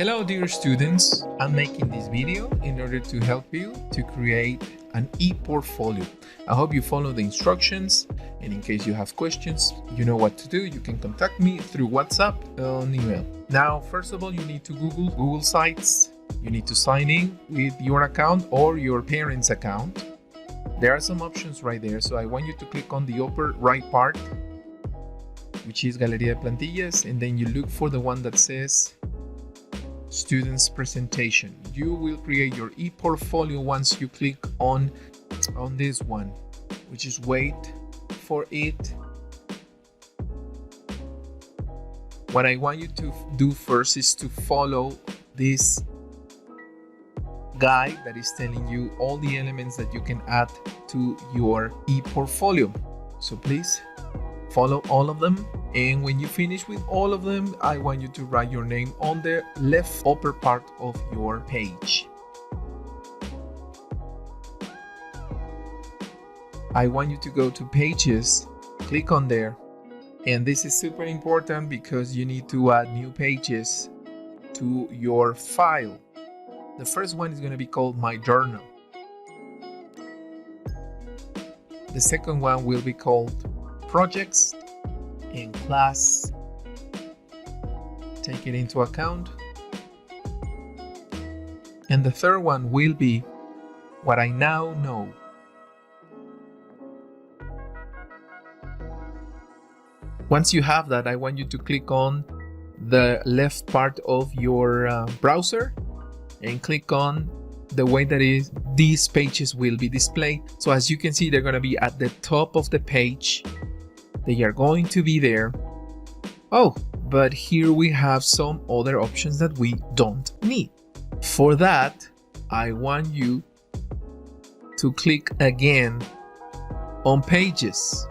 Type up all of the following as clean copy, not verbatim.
Hello dear students, I'm making this video in order to help you to create an e-portfolio. I hope you follow the instructions, and in case you have questions, you know what to do. You can contact me through WhatsApp or email. Now, first of all, you need to Google Sites. You need to sign in with your account or your parents' account. There are some options right there, so I want you to click on the upper right part, which is Galería de Plantillas, and then you look for the one that says Students Presentation. You will create your e-portfolio once you click on this one, which is wait for it. What I want you to do first is to follow this guide that is telling you all the elements that you can add to your e-portfolio. So please follow all of them, and when you finish with all of them, I want you to write your name on the left upper part of your page. I want you to go to Pages, click on there, and this is super important because you need to add new pages to your file. The first one is going to be called My Journal. The second one will be called Projects and Class. Take it into account. And the third one will be What I Now Know. Once you have that, I want you to click on the left part of your browser and click on the way that these pages will be displayed. So as you can see, they're going to be at the top of the page. They are going to be there. Oh, but here we have some other options that we don't need. For that, I want you to click again on Pages.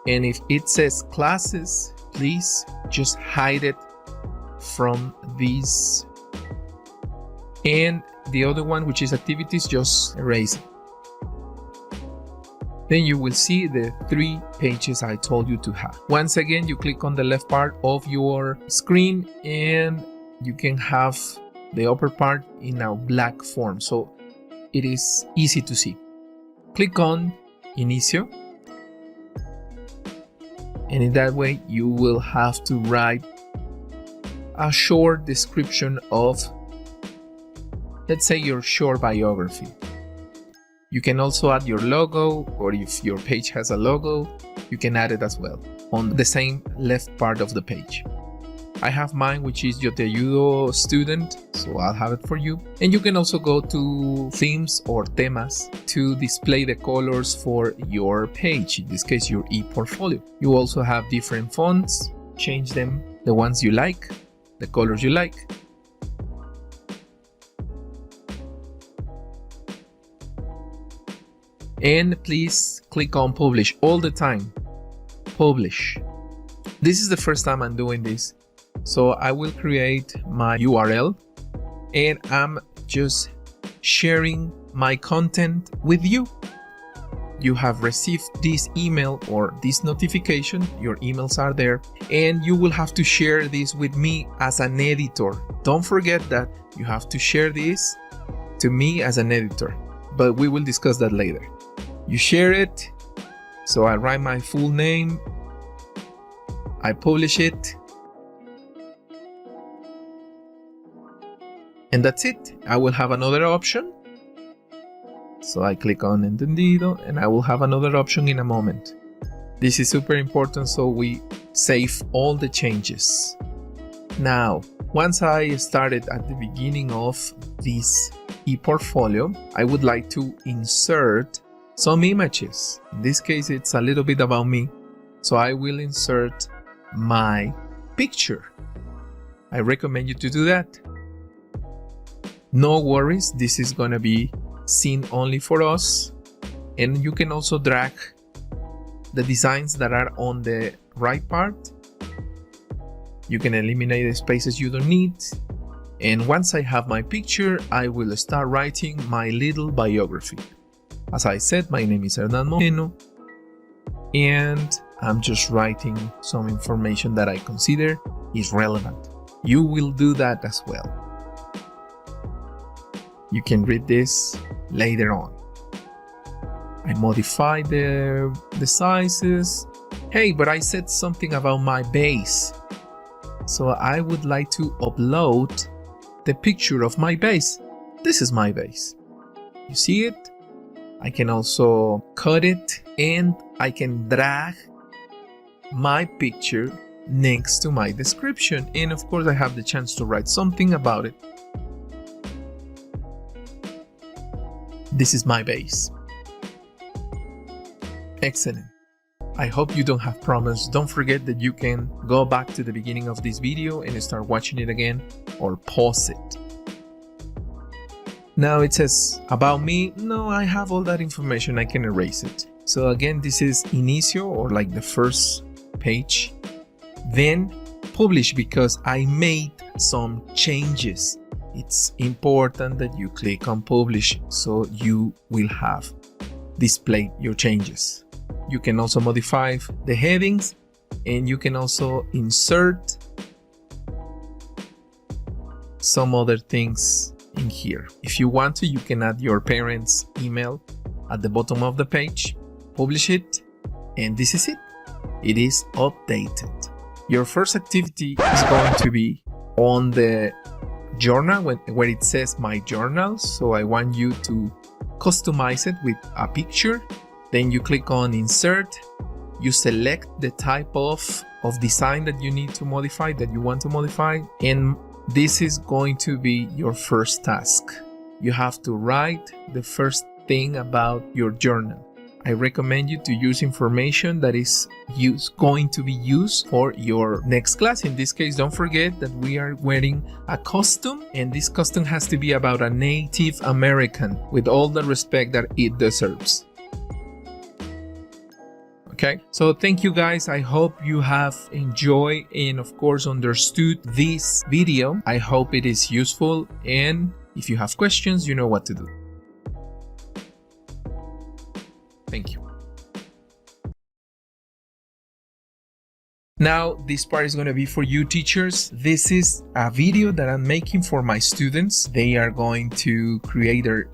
And if it says Classes, please just hide it from these. And the other one, which is Activities, just erase it. Then you will see the 3 pages I told you to have. Once again, you click on the left part of your screen and you can have the upper part in a black form, so it is easy to see. Click on Inicio, and in that way you will have to write a short description of, let's say, your short biography. You can also add your logo, or if your page has a logo, you can add it as well on the same left part of the page. I have mine, which is Yo Te Ayudo Student, so I'll have it for you. And you can also go to Themes or Temas to display the colors for your page, in this case your e-portfolio. You also have different fonts, change them, the ones you like, the colors you like. And please click on Publish all the time. Publish. This is the first time I'm doing this, so I will create my URL and I'm just sharing my content with you. You have received this email or this notification, your emails are there, and you will have to share this with me as an editor. Don't forget that you have to share this to me as an editor, but we will discuss that later. You share it, so I write my full name, I publish it, and that's it. I will have another option, so I click on Entendido, and I will have another option in a moment. This is super important, so we save all the changes. Now, once I started at the beginning of this e-portfolio, I would like to insert some images. In this case, it's a little bit about me, so I will insert my picture. I recommend you to do that. No worries, this is gonna be seen only for us, and you can also drag the designs that are on the right part. You can eliminate the spaces you don't need, and once I have my picture, I will start writing my little biography. As I said, my name is Hernán Moheno, and I'm just writing some information that I consider is relevant. you will do that as well. You can read this later on. I modify the sizes. Hey, but I said something about my base. So I would like to upload the picture of my base. This is my base. You see it? I can also cut it and I can drag my picture next to my description. And of course I have the chance to write something about it. This is my base. Excellent. I hope you don't have problems. Don't forget that you can go back to the beginning of this video and start watching it again or pause it. Now it says about me. No, I have all that information. I can erase it. So again, this is inicio, or like the first page. Then publish, because I made some changes. It's important that you click on publish so you will have displayed your changes. You can also modify the headings, and you can also insert some other things in here. If you want to, you can add your parents' email at the bottom of the page, publish it, and this is it. It is updated. Your first activity is going to be on the journal where it says my journal. So I want you to customize it with a picture. Then you click on insert, you select the type of design that you need to modify, that you want to modify, and this is going to be your first task. You have to write the first thing about your journal. I recommend you to use information that is going to be used for your next class. In this case, don't forget that we are wearing a costume, and this costume has to be about a Native American with all the respect that it deserves. Okay, so thank you guys. I hope you have enjoyed and of course understood this video. I hope it is useful, and if you have questions, you know what to do. Thank you. Now, this part is going to be for you teachers. This is a video that I'm making for my students. They are going to create their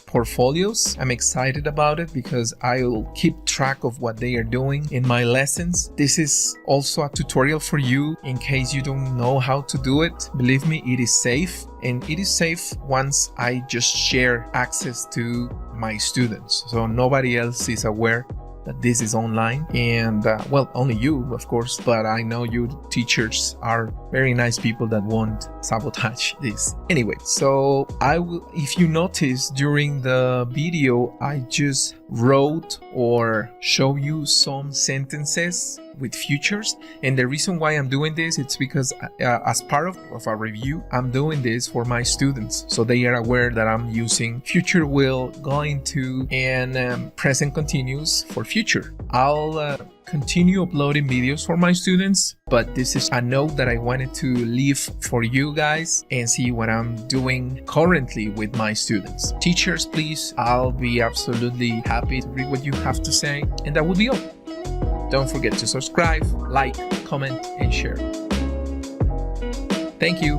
portfolios. I'm excited about it because I'll keep track of what they are doing in my lessons. This is also a tutorial for you in case you don't know how to do it. Believe me, it is safe. And it is safe once I just share access to my students. So nobody else is aware that this is online, and well, only you of course, but I know you teachers are very nice people that won't sabotage this. Anyway, so I will, if you notice during the video, I just wrote or show you some sentences with futures, and the reason why I'm doing this, it's because as part of a review, I'm doing this for my students, so they are aware that I'm using future will, going to, and present continuous for future. I'll continue uploading videos for my students, but this is a note that I wanted to leave for you guys and see what I'm doing currently with my students. Teachers, please, I'll be absolutely happy to read what you have to say, and that will be all. Don't forget to subscribe, like, comment, and share. Thank you.